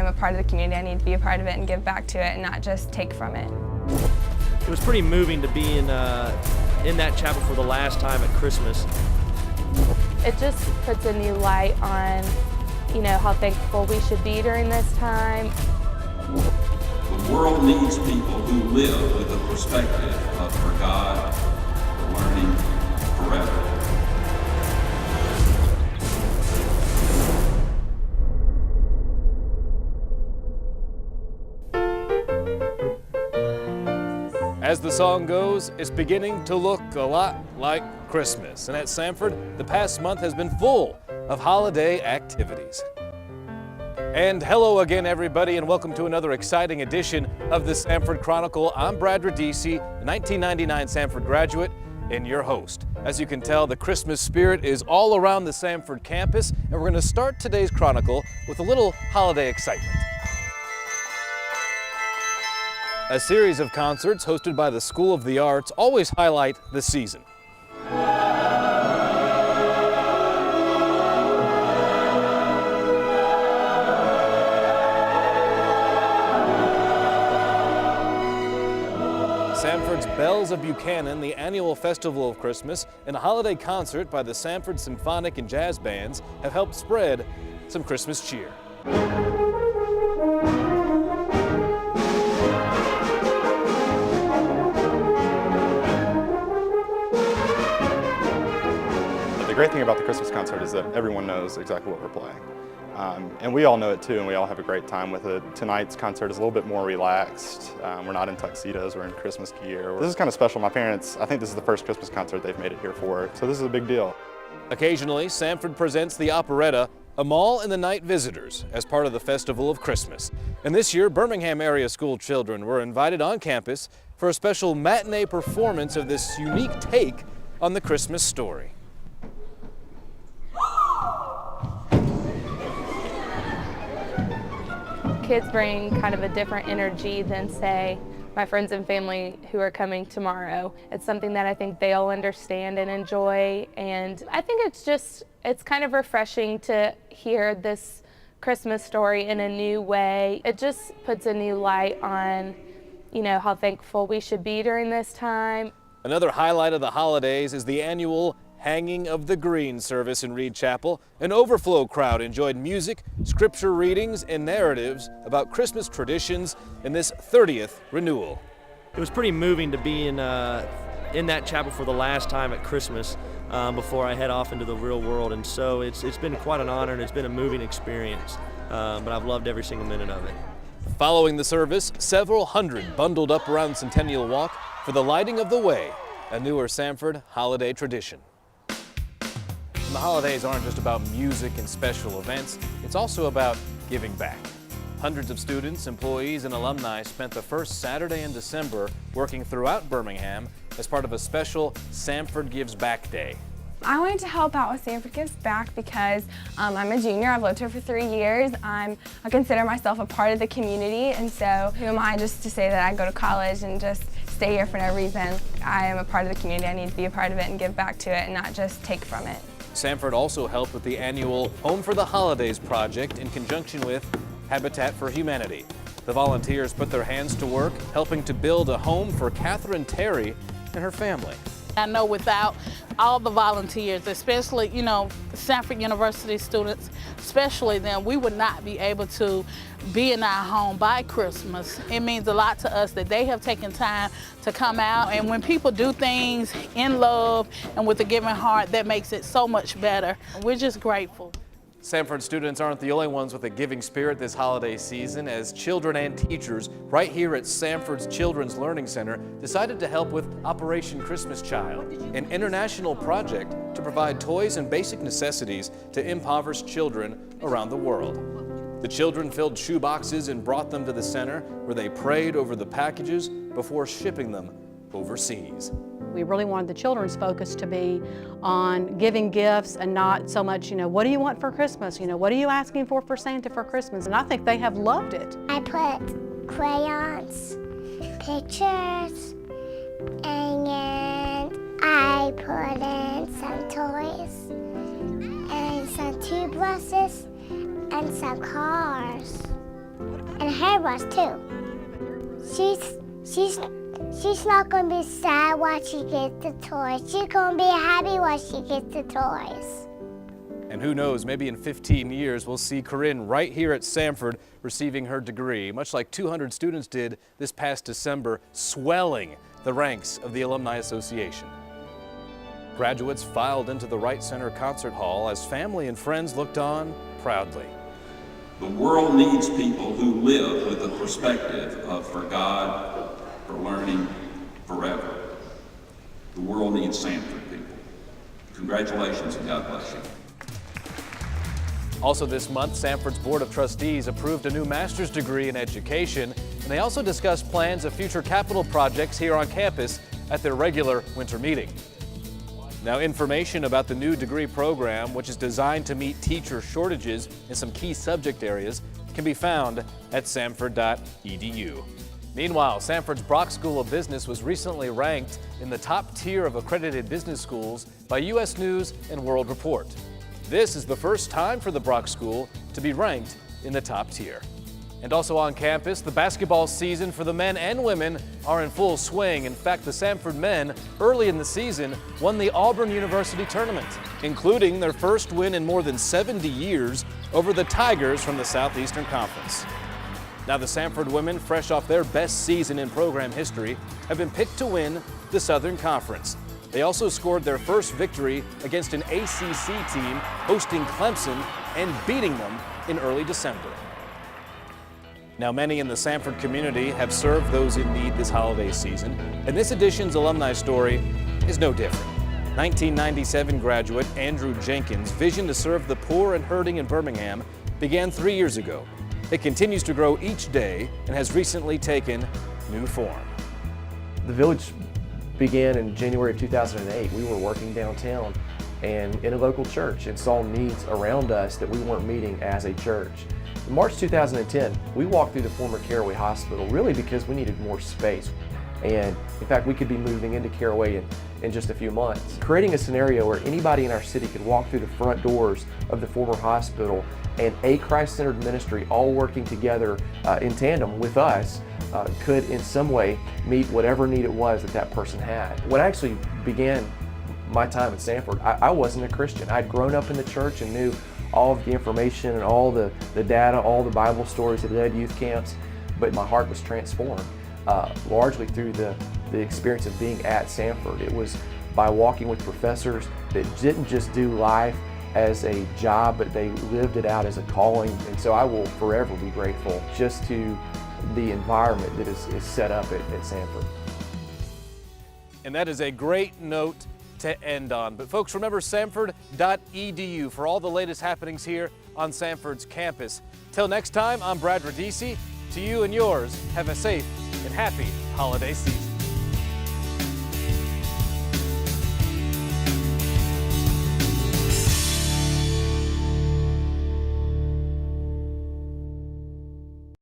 a part of the community. I need to be a part of it and give back to it and not just take from it. It was pretty moving to be in that chapel for the last time at Christmas. It just puts a new light on, how thankful we should be during this time. The world needs people who live with a perspective of for God, for learning forever. As the song goes, it's beginning to look a lot like Christmas. And at Samford, the past month has been full of holiday activities. And hello again, everybody, and welcome to another exciting edition of the Samford Chronicle. I'm Brad Radisi, 1999 Samford graduate, and your host. As you can tell, the Christmas spirit is all around the Samford campus, and we're going to start today's Chronicle with a little holiday excitement. A series of concerts hosted by the School of the Arts always highlight the season. Samford's Bells of Buchanan, the annual Festival of Christmas, and a holiday concert by the Samford Symphonic and Jazz Bands have helped spread some Christmas cheer. The great thing about the Christmas concert is that everyone knows exactly what we're playing. And we all know it too, and we all have a great time with it. Tonight's concert is a little bit more relaxed. We're not in tuxedos, we're in Christmas gear. This is kind of special. My parents, I think this is the first Christmas concert they've made it here for, so this is a big deal. Occasionally, Samford presents the operetta, A Mall and the Night Visitors, as part of the Festival of Christmas. And this year, Birmingham area school children were invited on campus for a special matinee performance of this unique take on the Christmas story. Kids bring kind of a different energy than, say, my friends and family who are coming tomorrow. It's something that I think they'll understand and enjoy, and I think it's kind of refreshing to hear this Christmas story in a new way. It just puts a new light on, how thankful we should be during this time. Another highlight of the holidays is the annual Hanging of the Green service in Reed Chapel. An overflow crowd enjoyed music, scripture readings, and narratives about Christmas traditions in this 30th renewal. It was pretty moving to be in that chapel for the last time at Christmas before I head off into the real world, and so it's been quite an honor and it's been a moving experience, but I've loved every single minute of it. Following the service, several hundred bundled up around Centennial Walk for the lighting of the way, a newer Samford holiday tradition. And the holidays aren't just about music and special events, it's also about giving back. Hundreds of students, employees, and alumni spent the first Saturday in December working throughout Birmingham as part of a special Samford Gives Back Day. I wanted to help out with Samford Gives Back because I'm a junior. I've lived here for 3 years. I consider myself a part of the community, and so who am I just to say that I go to college and just stay here for no reason? I am a part of the community. I need to be a part of it and give back to it and not just take from it. Samford also helped with the annual Home for the Holidays project in conjunction with Habitat for Humanity. The volunteers put their hands to work helping to build a home for Catherine Terry and her family. I know without all the volunteers, especially, Samford University students, especially them, we would not be able to be in our home by Christmas. It means a lot to us that they have taken time to come out, and when people do things in love and with a giving heart, that makes it so much better. We're just grateful. Samford students aren't the only ones with a giving spirit this holiday season, as children and teachers right here at Samford's Children's Learning Center decided to help with Operation Christmas Child, an international project to provide toys and basic necessities to impoverished children around the world. The children filled shoe boxes and brought them to the center, where they prayed over the packages before shipping them overseas. We really wanted the children's focus to be on giving gifts and not so much, what do you want for Christmas? What are you asking for Santa for Christmas? And I think they have loved it. I put crayons, pictures, and I put in some toys and some tube buses and some cars. hairbrush too. She's not gonna be sad when she gets the toys. She's gonna be happy when she gets the toys. And who knows, maybe in 15 years we'll see Corinne right here at Samford receiving her degree, much like 200 students did this past December, swelling the ranks of the Alumni Association. Graduates filed into the Wright Center Concert Hall as family and friends looked on proudly. The world needs people who live with the perspective of for God, for learning, forever. The world needs Samford people. Congratulations and God bless you. Also this month, Samford's Board of Trustees approved a new master's degree in education, and they also discussed plans of future capital projects here on campus at their regular winter meeting. Now, information about the new degree program, which is designed to meet teacher shortages in some key subject areas, can be found at samford.edu. Meanwhile, Samford's Brock School of Business was recently ranked in the top tier of accredited business schools by U.S. News and World Report. This is the first time for the Brock School to be ranked in the top tier. And also on campus, the basketball season for the men and women are in full swing. In fact, the Samford men, early in the season, won the Auburn University tournament, including their first win in more than 70 years over the Tigers from the Southeastern Conference. Now the Samford women, fresh off their best season in program history, have been picked to win the Southern Conference. They also scored their first victory against an ACC team hosting Clemson and beating them in early December. Now, many in the Samford community have served those in need this holiday season, and this edition's alumni story is no different. 1997 graduate Andrew Jenkins' vision to serve the poor and hurting in Birmingham began 3 years ago. It continues to grow each day and has recently taken new form. The village began in January of 2008. We were working downtown and in a local church and saw needs around us that we weren't meeting as a church. In March 2010, we walked through the former Caraway Hospital really because we needed more space. And in fact, we could be moving into Caraway in just a few months. Creating a scenario where anybody in our city could walk through the front doors of the former hospital and a Christ-centered ministry all working together in tandem with us could in some way meet whatever need it was that person had. When I actually began my time at Samford, I wasn't a Christian. I'd grown up in the church and knew all of the information and all the data, all the Bible stories that led youth camps, but my heart was transformed largely through the experience of being at Samford. It was by walking with professors that didn't just do life as a job, but they lived it out as a calling. And so I will forever be grateful just to the environment that is set up at Samford. And that is a great note to end on. But folks, remember samford.edu for all the latest happenings here on Samford's campus. Till next time, I'm Brad Radisi. To you and yours, have a safe and happy holiday season.